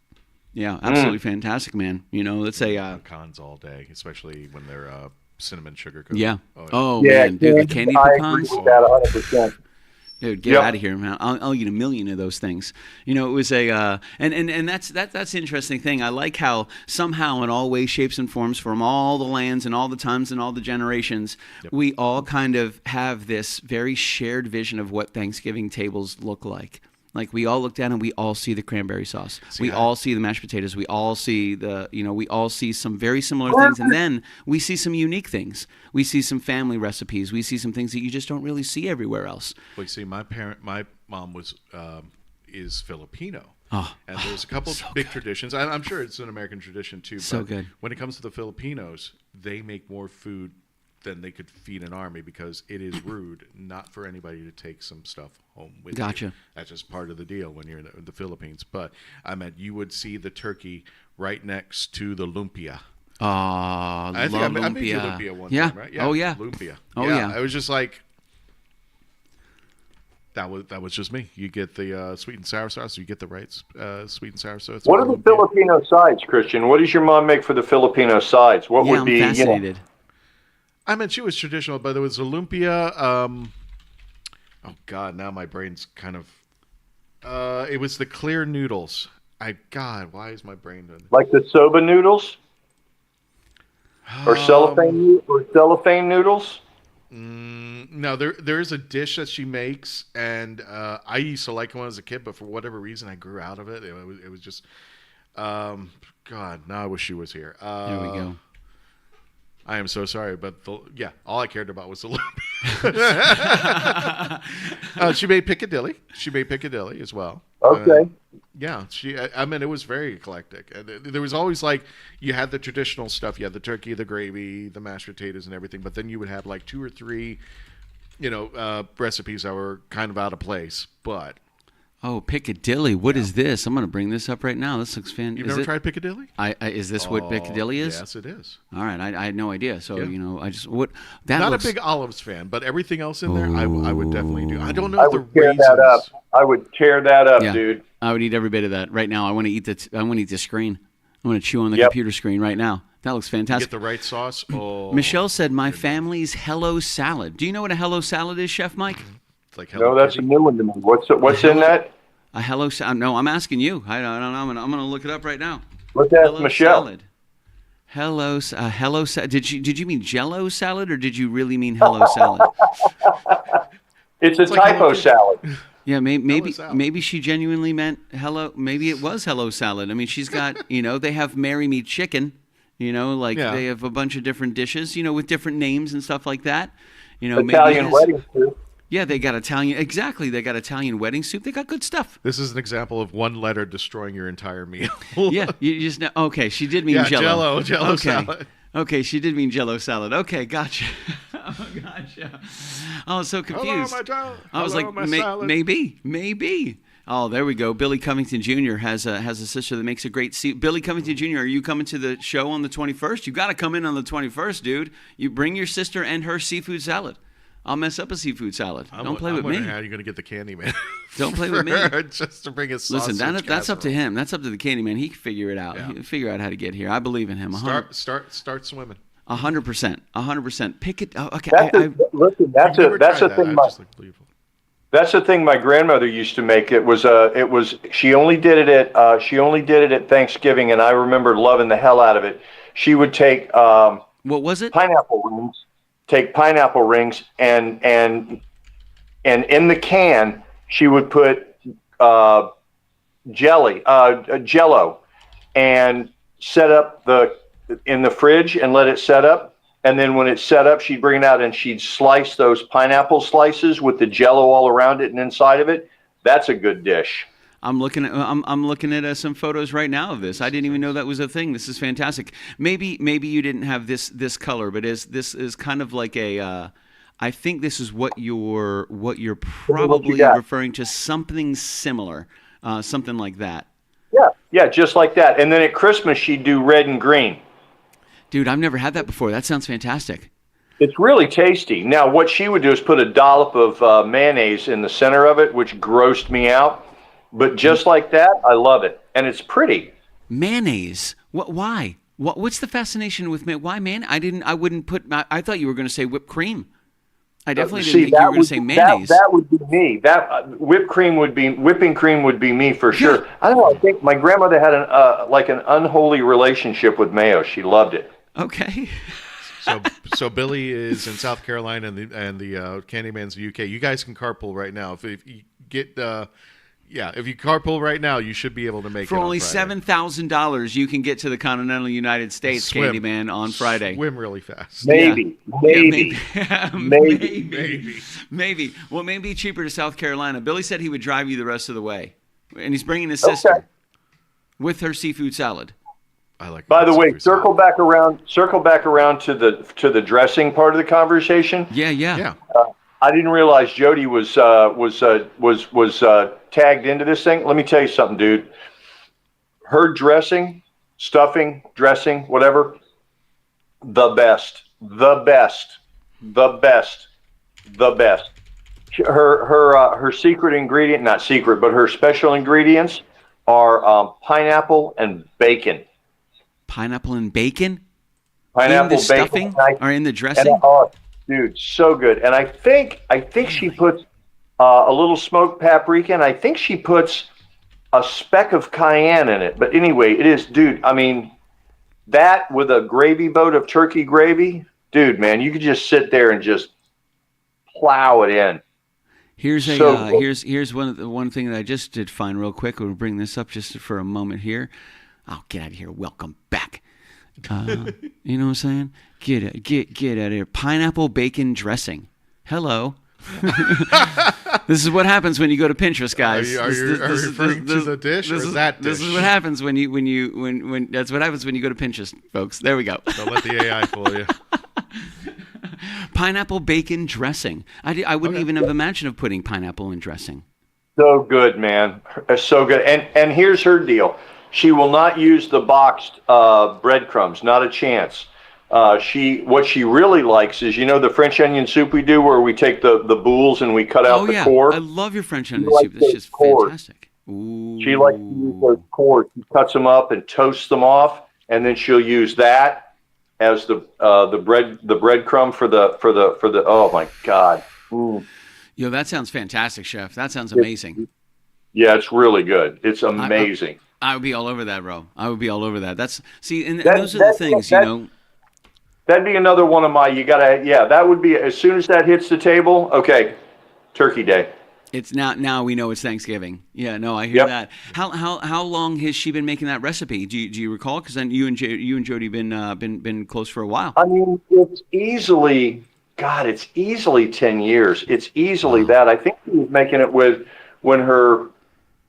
Yeah, absolutely fantastic, man. Let's say, Pecans all day, especially when they're cinnamon sugar coated. yeah. Oh, Oh, man. Dude, the candy I agree pecans. with that 100%. Dude, get Yep. out of here, man! I'll eat a million of those things. It was a and that's the interesting thing. I like how somehow in all ways, shapes, and forms, from all the lands and all the times and all the generations, we all kind of have this very shared vision of what Thanksgiving tables look like. Like we all look down and we all see the cranberry sauce. We all see the mashed potatoes. We all see we all see some very similar things. And then we see some unique things. We see some family recipes. We see some things that you just don't really see everywhere else. Well, you see, my mom was is Filipino. Oh, And there's a couple big traditions. I'm sure it's an American tradition too. So but good. When it comes to the Filipinos, they make more food than they could feed an army because it is rude not for anybody to take some stuff home with you. Gotcha. That's just part of the deal when you're in the Philippines. But I meant you would see the turkey right next to the lumpia. I I think love I made you lumpia. lumpia one Yeah. time, right? Oh yeah. Lumpia. Oh, yeah. I was just like, that was just me. You get the sweet and sour sauce. You get the right sweet and sour sauce. What are the Lumpia. Filipino sides, Christian? What does your mom make for the Filipino sides? What Yeah, would I'm be, fascinated. I meant she was traditional, but there was a lumpia. Oh God, now my brain's kind of. It was the clear noodles. God, why is my brain doing this? like the soba noodles or cellophane noodles? No, there is a dish that she makes, and I used to like it when I was a kid, but for whatever reason, I grew out of it. It was just, God. Now I wish she was here. There we go. I am so sorry, but all I cared about was the she made Piccadilly. She made Piccadilly as well. Okay. Yeah, I mean, it was very eclectic. And there was always like you had the traditional stuff. You had the turkey, the gravy, the mashed potatoes, and everything. But then you would have like 2 or 3, recipes that were kind of out of place. But Oh, Piccadilly. What is this? I'm going to bring this up right now. This looks fantastic. you've never tried Piccadilly? Is this what Piccadilly is? Yes, it is. All right, I had no idea. So Yeah. I just that Not looks. a big olives fan, but everything else in there, I would definitely do. I don't know I if the would tear raisins. that up. I would tear that up, Yeah. dude. I would eat every bit of that right now. I want to eat the screen. I want to chew on the Yep. computer screen right now. That looks Get fantastic. the right sauce. Oh, Michelle said, "My family's Hello Salad." Do you know what a Hello Salad is, Chef Mike? it's like No, Hello that's a Kitty. new one to me. What's in that? A Hello Salad? No, I'm asking you. I don't know. I'm gonna look it up right now. Let's ask Hello Michelle. Salad. Hello Salad. Did you mean Jello salad or did you really mean Hello Salad? It's a like typo Hello Kitty. salad. Yeah, maybe salad. maybe she genuinely meant hello. Maybe it was hello salad. I mean, she's got, they have Marry Me Chicken, they have a bunch of different dishes, with different names and stuff like that. Italian wedding soup. Yeah, they got Italian. Exactly, they got Italian wedding soup. They got good stuff. This is an example of one letter destroying your entire meal. Yeah, you just know. Okay, she did mean Jello. Jello salad. Okay, she did mean Jello salad. Okay, gotcha. Oh, gotcha. I was so confused. Hello, I was like, salad. maybe. Oh, there we go. Billy Covington Jr. has a sister that makes a great Billy Covington Jr., are you coming to the show on the 21st? You got to come in on the 21st, dude. You bring your sister and her seafood salad. I'll mess up a seafood salad. Don't play with me. How are you going to get the Candyman? Don't play with me. Just to bring a sausage. Listen, that's up to casserole. him. That's up to the Candyman. He can figure it out. Yeah. He'll figure out how to get here. I believe in him. Start swimming. 100%. Pick it. Oh, okay. Listen, that's a thing. That's the thing my grandmother used to make. She only did it at Thanksgiving, and I remember loving the hell out of it. She would take what was it? Pineapple rings. Take pineapple rings and in the can she would put Jello, and set up in the fridge and let it set up. And then when it's set up, she'd bring it out and she'd slice those pineapple slices with the Jello all around it and inside of it. That's a good dish. I'm looking at some photos right now of this. I didn't even know that was a thing. This is fantastic. Maybe you didn't have this color, but this is kind of like a. I think this is what you're probably referring to, something similar, something like that. Yeah, just like that. And then at Christmas she'd do red and green. Dude, I've never had that before. That sounds fantastic. It's really tasty. Now, what she would do is put a dollop of mayonnaise in the center of it, which grossed me out. But just like that, I love it, and it's pretty. Mayonnaise? Why? What's the fascination with why I wouldn't put. I thought you were going to say whipped cream. I definitely didn't think you were going to say mayonnaise. That would be me. Whipping cream would be me for sure. Yeah. I don't know. I think my grandmother had an unholy relationship with mayo. She loved it. Okay. So Billy is in South Carolina and the Candyman's in the UK. You guys can carpool right now. If you get if you carpool right now, you should be able to make for it only $7,000. You can get to the continental United States, Candyman, on Friday. Swim really fast. Maybe. Maybe. Well, maybe cheaper to South Carolina. Billy said he would drive you the rest of the way, and he's bringing his sister with her seafood salad. I like. By the way, circle back around to the dressing part of the conversation. Yeah. I didn't realize Jody was tagged into this thing. Let me tell you something, dude. Her dressing, stuffing, dressing, whatever, the best. Her secret ingredient, not secret, but her special ingredients are pineapple and bacon. Pineapple and bacon? Pineapple, in the stuffing or in the dressing? Dude, so good. And I think she puts a little smoked paprika, and I think she puts a speck of cayenne in it. But anyway, it is, dude. I mean, that with a gravy boat of turkey gravy, dude, man, you could just sit there and just plow it in. Here's one thing that I just did find real quick. We'll bring this up just for a moment here. Oh, get out of here! Welcome back. You know what I'm saying? Get out of here. Pineapple bacon dressing. Hello. This is what happens when you go to Pinterest, guys. Are you referring to the dish or is that dish? This is what happens when that's what happens when you go to Pinterest, folks. There we go. Don't let the AI fool you. Pineapple bacon dressing. I wouldn't even have imagined of putting pineapple in dressing. So good, man. So good. And here's her deal. She will not use the boxed breadcrumbs. Not a chance. What she really likes is, the French onion soup we do where we take the boules and we cut out the core. I love your French onion soup. That's just fantastic. Ooh. She likes to use those cores. She cuts them up and toasts them off, and then she'll use that as the breadcrumb for the. Oh my God. Ooh. Yo, that sounds fantastic, Chef. That sounds amazing. Yeah, it's really good. It's amazing. I would be all over that, bro. I would be all over that. Those are the things, That'd be another one of my, that would be, as soon as that hits the table, okay, turkey day. It's now we know it's Thanksgiving. Yeah, no, I hear that. How long has she been making that recipe? Do you recall? Because then you and Jody been close for a while. I mean, it's easily 10 years. It's easily that. I think she was making it with when her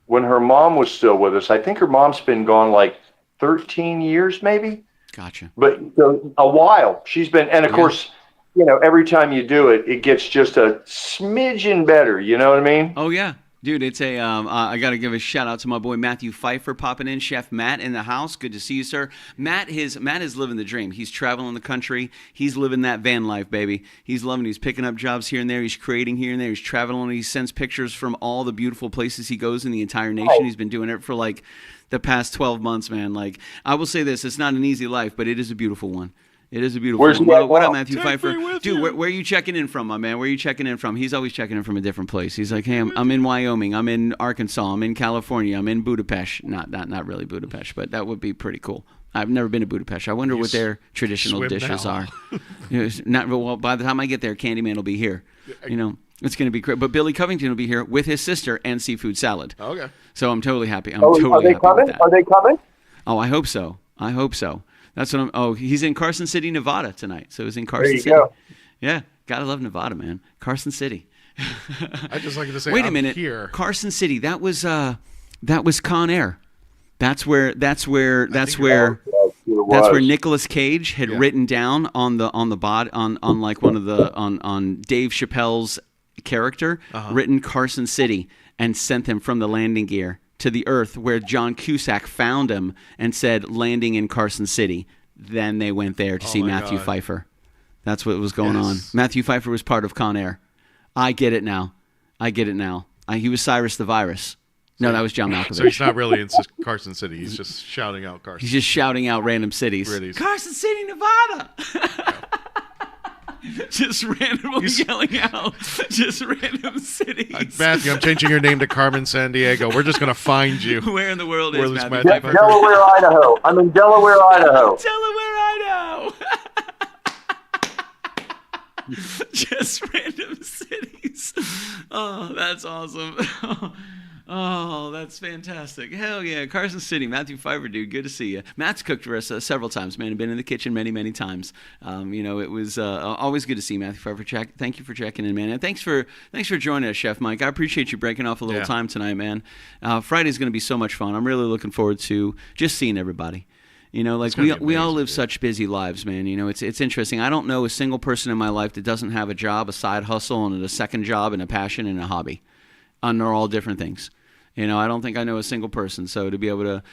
mom was still with us. I think her mom's been gone like 13 years, maybe. Gotcha. But a while she's been, and of course, every time you do it, it gets just a smidgen better. You know what I mean? Oh yeah, dude. It's a. I got to give a shout out to my boy Matthew Pfeiffer popping in. Chef Matt in the house. Good to see you, sir. Matt is living the dream. He's traveling the country. He's living that van life, baby. He's loving it. He's picking up jobs here and there. He's creating here and there. He's traveling. He sends pictures from all the beautiful places he goes in the entire nation. He's been doing it for like the past 12 months, man. Like, I will say this: it's not an easy life, but it is a beautiful one. It is a beautiful one. What up, Matthew Pfeiffer? Dude, where are you checking in from, my man? Where are you checking in from? He's always checking in from a different place. He's like, hey, I'm in Wyoming. I'm in Arkansas. I'm in California. I'm in Budapest. Not really Budapest, but that would be pretty cool. I've never been to Budapest. I wonder what their traditional dishes are. Well, by the time I get there, Candyman will be here. It's going to be great. But Billy Covington will be here with his sister and seafood salad. Okay. So I'm totally happy. Are they coming? With that. Are they coming? Oh, I hope so. That's what he's in Carson City, Nevada tonight. So he's in Carson City. Go. Yeah. Gotta love Nevada, man. Carson City. I just like to say, wait a minute. Here. Carson City. That was Con Air. That's where Nicolas Cage had written down on Dave Chappelle's character, written Carson City, and sent him from the landing gear to the earth, where John Cusack found him and said, landing in Carson City. Then they went there to see Matthew Pfeiffer. That's what was going on. Matthew Pfeiffer was part of Con Air. I get it now. He was Cyrus the Virus. No, that was John Malkovich. So he's not really in Carson City. He's just shouting out Carson. He's just shouting out random cities. Carson City, Nevada. Just randomly yelling out just random cities. Matthew, I'm changing your name to Carmen San Diego. We're just going to find you. Where in the world is Matthew? Delaware, Idaho. I'm in Delaware, Idaho. Delaware, Idaho. Just random cities. Oh, that's awesome. Oh, that's fantastic. Hell yeah. Carson City, Matthew Pfeiffer, dude. Good to see you. Matt's cooked for us several times, man. Been in the kitchen many, many times. It was always good to see Matthew Pfeiffer. Thank you for checking in, man. And thanks for joining us, Chef Mike. I appreciate you breaking off a little time tonight, man. Friday's going to be so much fun. I'm really looking forward to just seeing everybody. We all live such busy lives, man. It's interesting. I don't know a single person in my life that doesn't have a job, a side hustle, and a second job, and a passion, and a hobby. And they're all different things. I don't think I know a single person. So to be able to,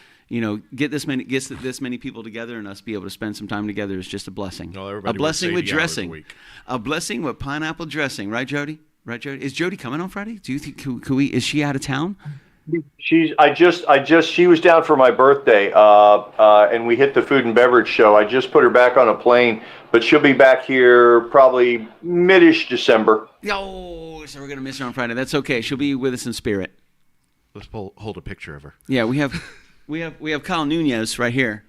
get this many people together and us be able to spend some time together is just a blessing. A blessing with dressing. A blessing with pineapple dressing, right, Jody? Is Jody coming on Friday? Do you think is she out of town? She was down for my birthday, and we hit the food and beverage show. I just put her back on a plane, but she'll be back here probably mid-ish December. Oh, so we're gonna miss her on Friday. That's okay. She'll be with us in spirit. Let's hold a picture of her. Yeah, we have Kyle Nunez right here.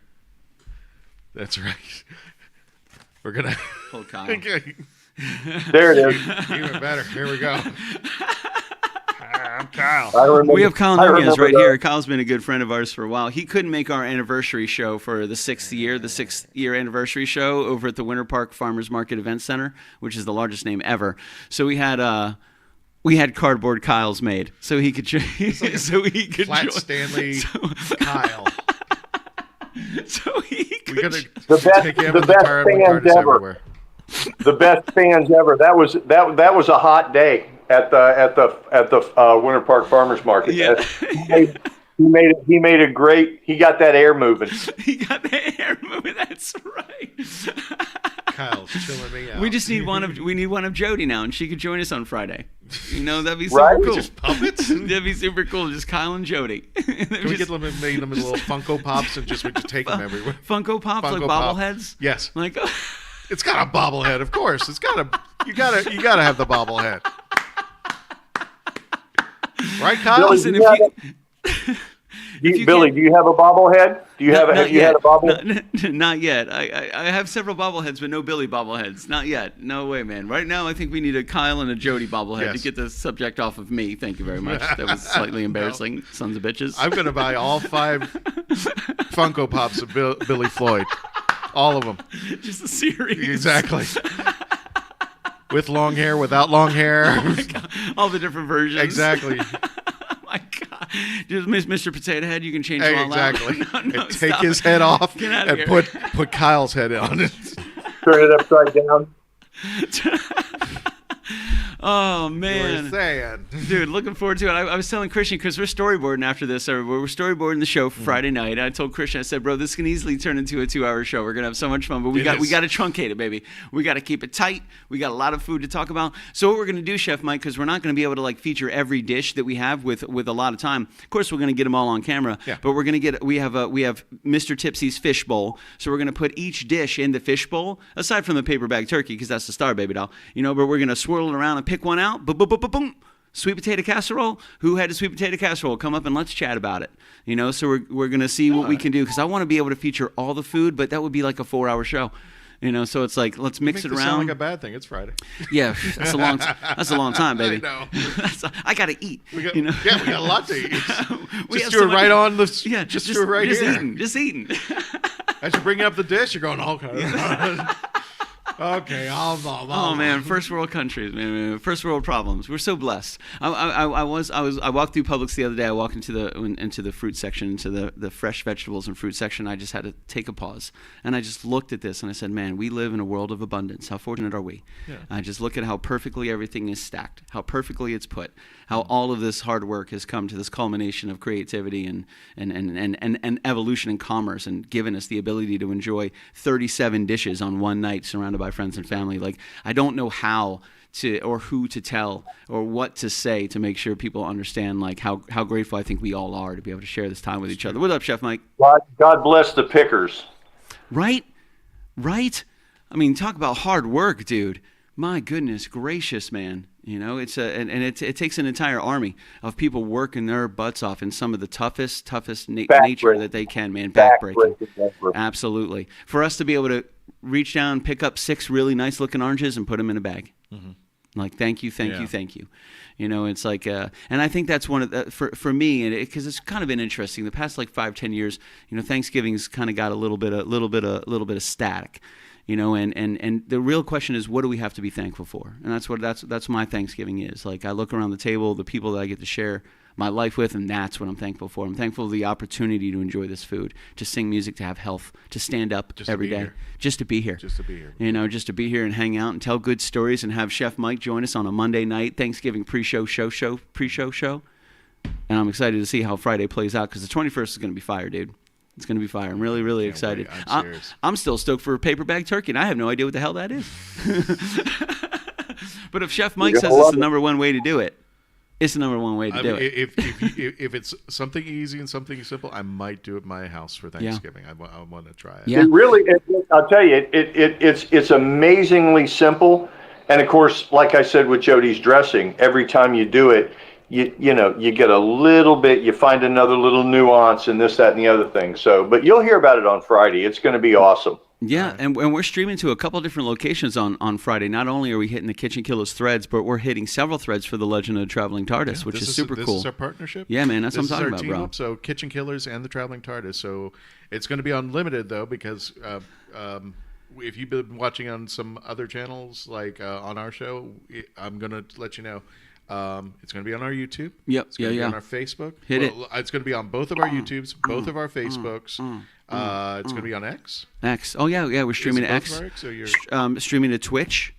That's right. We're gonna hold Kyle. There it is. Even better. Here we go. I'm Kyle. We have Kyle Nunez right here. Kyle's been a good friend of ours for a while. He couldn't make our anniversary show for the sixth year anniversary show over at the Winter Park Farmers Market Event Center, which is the largest name ever. So we had cardboard Kyles made so he could Flat join. Stanley Kyle. So he could the best fans ever. The best fans ever. That was a hot day at the Winter Park Farmers Market. Yeah. He made a great. He got that air moving. He got the air moving. That's right. Kyle's chilling me out. We just need one of Jody now, and she could join us on Friday. That'd be super cool. Just puppets? That'd be super cool. Just Kyle and Jody. Can we get them and make them little Funko Pops and we just take them everywhere? Funko Pops, like bobbleheads? Yes. Like, it's got a bobblehead, of course. You gotta have the bobblehead. Right, Kyle? Billy, do you have a bobblehead? Do you have you had a bobble? Not yet. I have several bobbleheads, but no Billy bobbleheads. Not yet. No way, man. Right now, I think we need a Kyle and a Jody bobblehead to get the subject off of me. Thank you very much. That was slightly embarrassing. No. Sons of bitches. I'm going to buy all 5 Funko Pops of Billy Floyd. All of them. Just a series. Exactly. With long hair, without long hair. Oh my God. All the different versions. Exactly. Oh my God. Just Mr. Potato Head, you can change them all out. Exactly. No, take his head off and put Kyle's head on it. Turn it upside down. Oh man, you were saying, dude, looking forward to it. I was telling Christian because we're storyboarding after this. We're storyboarding the show for Friday night. I told Christian, I said, bro, this can easily turn into a 2-hour show. We're gonna have so much fun, but we got to truncate it, baby. We got to keep it tight. We got a lot of food to talk about. So what we're gonna do, Chef Mike, because we're not gonna be able to like feature every dish that we have with a lot of time. Of course, we're gonna get them all on camera, but we're gonna we have Mr. Tipsy's fish bowl. So we're gonna put each dish in the fish bowl, aside from the paper bag turkey, because that's the star, baby doll. But we're gonna swirl it around and pick one out. Boom, boom, boom, boom, boom. Sweet potato casserole. Who had a sweet potato casserole? Come up and let's chat about it. So we're gonna see what we can do, because I want to be able to feature all the food, but that would be like a 4-hour show. So it's like, let's mix it around. Sound like a bad thing. It's Friday. Yeah, that's a long. That's a long time, baby. I know. I gotta eat. Yeah, we got a lot to eat. Just do it right on the. Yeah, just do it right here. Just eating. As you bring up the dish, you're going, okay. Okay, oh man, first world countries, man, first world problems. We're so blessed. I walked through Publix the other day. I walked into the fruit section, into the fresh vegetables and fruit section. I just had to take a pause, and I just looked at this and I said, man, we live in a world of abundance. How fortunate are we? Yeah. I just look at how perfectly everything is stacked, how perfectly it's put, how all of this hard work has come to this culmination of creativity and evolution and commerce, and given us the ability to enjoy 37 dishes on one night surrounded by friends and family. Like, I don't know how to, or who to tell, or what to say to make sure people understand like how grateful I think we all are to be able to share this time with each other. What up, Chef Mike? God bless the pickers. Right? I mean, talk about hard work, dude. My goodness gracious, man. It takes an entire army of people working their butts off in some of the toughest nature that they can, man. Backbreaking. Absolutely. For us to be able to reach down, pick up 6 really nice looking oranges and put them in a bag. Mm-hmm. Like, thank you. It's like, and I think that's one of the, for me, because it's kind of been interesting. The past like 5-10 years, Thanksgiving's kind of got a little bit of static. And the real question is, what do we have to be thankful for? And that's my Thanksgiving is. Like, I look around the table, the people that I get to share my life with, and that's what I'm thankful for. I'm thankful for the opportunity to enjoy this food, to sing music, to have health, to stand up every day, just to be here. Just to be here and hang out and tell good stories, and have Chef Mike join us on a Monday night Thanksgiving pre-show show. And I'm excited to see how Friday plays out, because the 21st is going to be fire, dude. It's going to be fire. I'm really, really excited. I'm still stoked for a paper bag turkey, and I have no idea what the hell that is. But if Chef Mike says it's the number one way to do it, it's the number one way to do it. If it's something easy and something simple, I might do it at my house for Thanksgiving. I want to try it. Yeah. I'll tell you, it's amazingly simple. And of course, like I said with Jody's dressing, every time you do it, you get a little bit, you find another little nuance and this, that, and the other thing. So, but you'll hear about it on Friday. It's going to be awesome. Yeah, and we're streaming to a couple different locations on Friday. Not only are we hitting the KitchenKillaz threads, but we're hitting several threads for the Legend of the Traveling TARDIS, which is super cool. This is our partnership. Yeah, man, that's what I'm talking about, bro. Up, so KitchenKillaz and the Traveling TARDIS. So it's going to be unlimited though, because if you've been watching on some other channels, like on our show, I'm going to let you know. It's going to be on our YouTube. Yep. It's going to be on our Facebook. It's going to be on both of our YouTubes, both of our Facebooks. It's going to be on X. Oh yeah. We're streaming to X. Streaming to Twitch.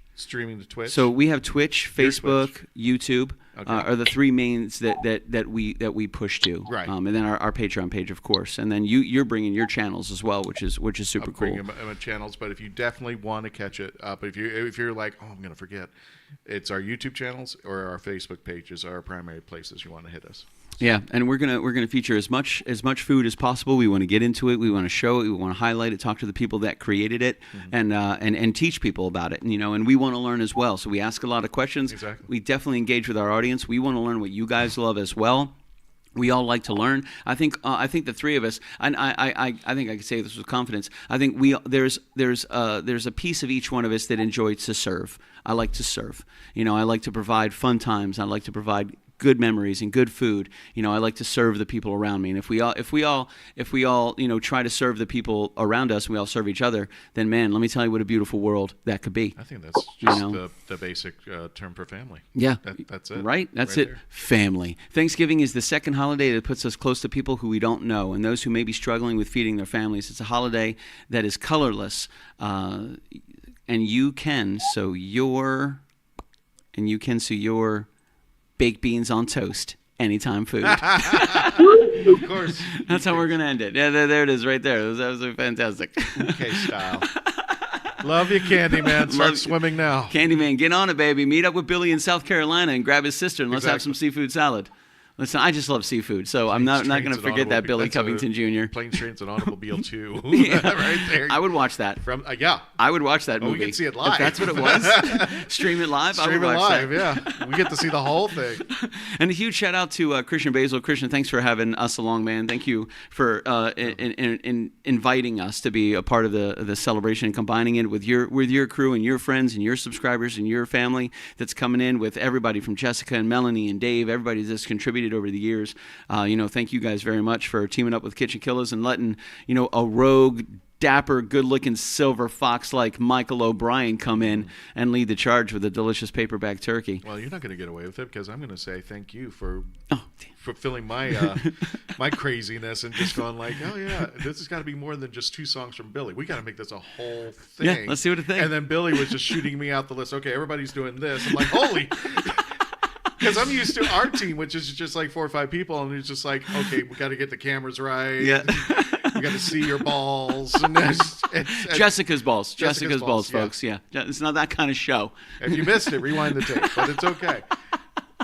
So we have Twitch, Facebook, YouTube. Are the 3 mains that we push to. Right. And then our Patreon page, of course. And then you're bringing your channels as well, which is super cool. I'm bringing channels, but if you definitely want to catch it up, if you're like, oh, I'm going to forget, it's our YouTube channels or our Facebook pages are our primary places you want to hit us. Yeah, and we're gonna feature as much food as possible. We want to get into it. We want to show it. We want to highlight it. Talk to the people that created it, and teach people about it. And we want to learn as well. So we ask a lot of questions. Exactly. We definitely engage with our audience. We want to learn what you guys love as well. We all like to learn. I think the three of us, and I think I can say this with confidence. I think there's a piece of each one of us that enjoys to serve. I like to serve. I like to provide fun times. I like to provide good memories and good food. I like to serve the people around me. And if we all try to serve the people around us, and we all serve each other, then man, let me tell you what a beautiful world that could be. I think that's just the basic term for family. Yeah, that's it. Right, that's right it. There. Family. Thanksgiving is the second holiday that puts us close to people who we don't know and those who may be struggling with feeding their families. It's a holiday that is colorless, and you can sow your baked beans on toast. Anytime food. Of course. That's how we're going to end it. Yeah, there it is right there. That was fantastic. Okay, style. Love you, Candyman. Start swimming now. Candyman, get on it, baby. Meet up with Billy in South Carolina and grab his sister and let's have some seafood salad. Listen, I just love seafood, so I'm not going to forget that Billy Covington Jr. Planes, Trains, and Automobile 2. Right there. I would watch that. I would watch that movie. We can see it live. If that's what it was. Stream it live. Stream it live, yeah. We get to see the whole thing. And a huge shout out to Christian Basel. Christian, thanks for having us along, man. Thank you for inviting us to be a part of the celebration and combining it with your crew and your friends and your subscribers and your family that's coming in with everybody from Jessica and Melanie and Dave, everybody that's contributed over the years. Thank you guys very much for teaming up with KitchenKillaz and letting a rogue, dapper, good-looking silver fox like Michael O'Brien come in and lead the charge with a delicious paper bag turkey. Well, you're not going to get away with it because I'm going to say thank you for fulfilling my my craziness and just going like, oh yeah, this has got to be more than just 2 songs from Billy. We got to make this a whole thing. Yeah, let's see what it thinks. And then Billy was just shooting me out the list. Okay, everybody's doing this. I'm like, holy. Because I'm used to our team, which is just like 4 or 5 people, and it's just like, okay, we got to get the cameras right. Yeah. We got to see your balls. And Jessica's balls. Jessica's balls, yeah. folks. Yeah. It's not that kind of show. If you missed it, rewind the tape, but it's okay.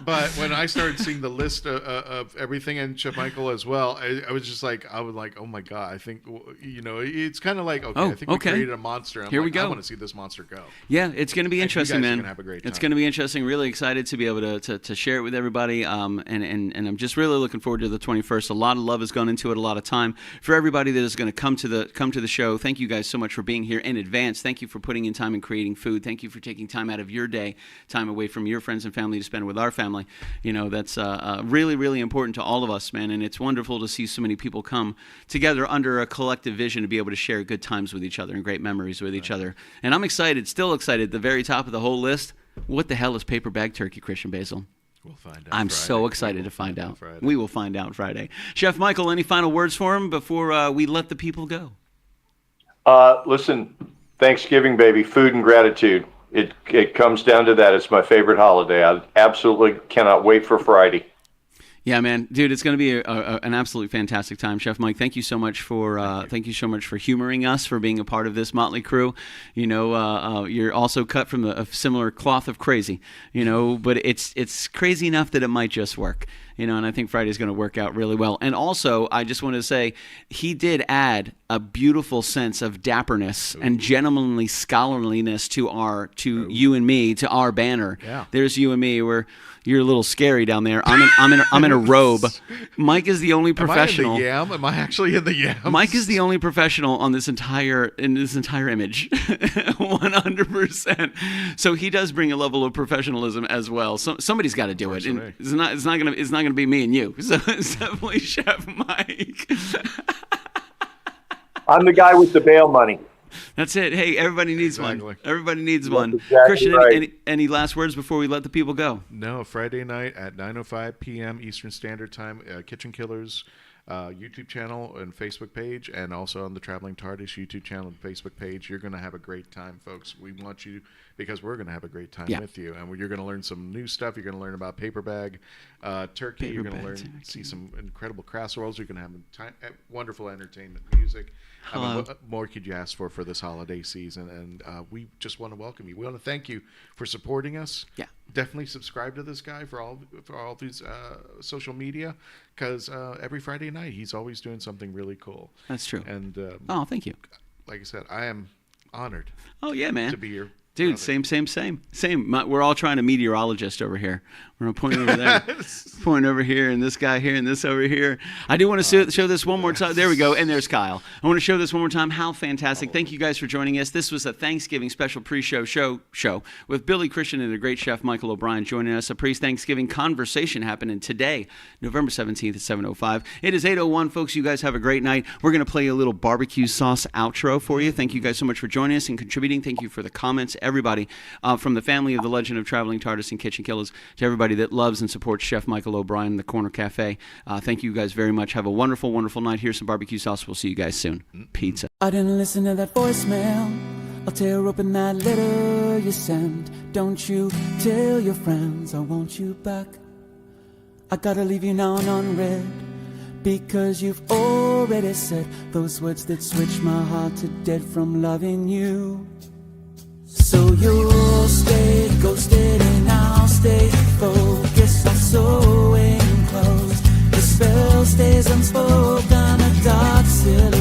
But when I started seeing the list of everything, and Chef Michael as well, I was like, oh my God, I think, it's kind of like, okay, I think we created a monster. Here we go. I want to see this monster go. Yeah, it's going to be interesting, man. You guys are going to have a great time. It's going to be interesting. Really excited to be able to share it with everybody. And I'm just really looking forward to the 21st. A lot of love has gone into it, a lot of time. For everybody that is going to come to the show, thank you guys so much for being here in advance. Thank you for putting in time and creating food. Thank you for taking time out of your day, time away from your friends and family to spend with our family. That's really, really important to all of us, man. And it's wonderful to see so many people come together under a collective vision to be able to share good times with each other and great memories with each other. And I'm excited, still excited, at the very top of the whole list. What the hell is paper bag turkey, Christian Basil? We'll find out. I'm so excited to find out. We will find out Friday. Chef Michael, any final words for him before we let the people go? Listen, Thanksgiving, baby, food and gratitude. It comes down to that. It's my favorite holiday. I absolutely cannot wait for Friday. Yeah, man, dude, it's going to be an absolutely fantastic time, Chef Mike. Thank you so much for humoring us, for being a part of this motley crew. You're also cut from a similar cloth of crazy. But it's crazy enough that it might just work. And I think Friday's going to work out really well. And also, I just want to say, he did add a beautiful sense of dapperness and gentlemanly scholarliness to you and me, to our banner. Yeah. There's you and me. You're a little scary down there. I'm in a robe. Mike is the only professional. Am I in the yam? Am I actually in the yam? Mike is the only professional on this entire image, 100%. So he does bring a level of professionalism as well. So somebody's got to do it. And it's not gonna be me and you. So it's definitely Chef Mike. I'm the guy with the bail money. That's it. Hey, everybody needs one. Everybody needs one. Exactly Christian, right. any last words before we let the people go? No, Friday night at 9:05 p.m. Eastern Standard Time, KitchenKillaz YouTube channel and Facebook page, and also on the Traveling TARDIS YouTube channel and Facebook page. You're going to have a great time, folks. We want you, because we're going to have a great time with you, and you're going to learn some new stuff. You're going to learn about paper bag turkey. You're going to see some incredible casseroles. You're going to have wonderful entertainment music. What more could you ask for this holiday season? And we just want to welcome you. We want to thank you for supporting us. Yeah. Definitely subscribe to this guy for all of his social media, because every Friday night he's always doing something really cool. That's true. And thank you. Like I said, I am honored. Oh yeah, man. To be your Dude, same. We're all trying to meteorologist over here. We're going to point over there, point over here, and this guy here, and this over here. I do want to show this one more time. There we go, and there's Kyle. I want to show this one more time. How fantastic. Thank you guys for joining us. This was a Thanksgiving special pre-show show with Billy Christian and the great chef Michael O'Brien joining us. A pre-Thanksgiving conversation happening today, November 17th at 7:05. It is 8:01, folks. You guys have a great night. We're going to play a little barbecue sauce outro for you. Thank you guys so much for joining us and contributing. Thank you for the comments, everybody, from the family of the Legend of Traveling TARDIS and KitchenKillaz to everybody that loves and supports Chef Michael O'Brien in the Corner Cafe. Thank you guys very much. Have a wonderful, wonderful night. Here's some barbecue sauce. We'll see you guys soon. Pizza. I didn't listen to that voicemail. I'll tear open that letter you sent. Don't you tell your friends I want you back. I gotta leave you now unread, because you've already said those words that switch my heart to dead from loving you. So you'll stay ghosted and I'll stay focused on sewing clothes. The spell stays unspoken, a dark silhouette.